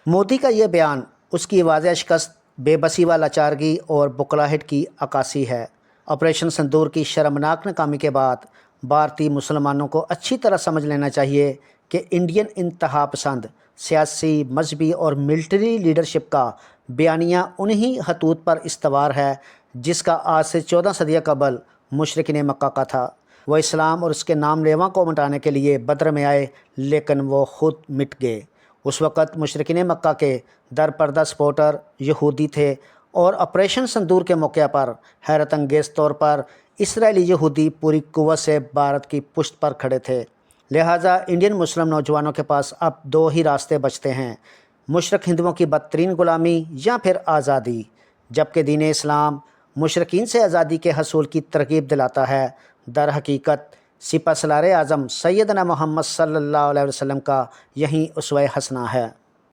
मोदी का ये बयान उसकी वाज़ेह शिकस्त, बेबसी व लाचारगी और बुखलाहट की अक्कासी है। ऑपरेशन सिंदूर की शर्मनाक नाकामी के बाद भारतीय मुसलमानों को अच्छी तरह समझ लेना चाहिए कि इंडियन इंतहा पसंद सियासी, मजहबी और मिलिट्री लीडरशिप का बयानिया उन्हीं खतूत पर इस्तवार है जिसका आज से 14 सदियाँ कबल मुशरिकीन मक्का का था। वह इस्लाम और उसके नाम लेवा को मिटाने के लिए बद्र में आए, लेकिन वो खुद मिट गए। उस वक़्त मुशरिकीन मक्का के दरपर्दा सपोर्टर यहूदी थे और ऑपरेशन सिंदूर के मौके पर हैरत अंगेज़ तौर पर इसराइली यहूदी पूरी कुव्वत से भारत की पुश्त पर खड़े थे। लिहाजा इंडियन मुस्लिम नौजवानों के पास अब दो ही रास्ते बचते हैं, मुशरक हिंदुओं की बदतरीन ग़ुलामी या फिर आज़ादी। जबकि दीन इस्लाम मुशरकीन से आज़ादी के हसूल की तरगीब दिलाता है, दर हकीकत सिपह सलार आज़म सैयदना मोहम्मद सल्लल्लाहु अलैहि वसल्लम का यही उसवा हसना है।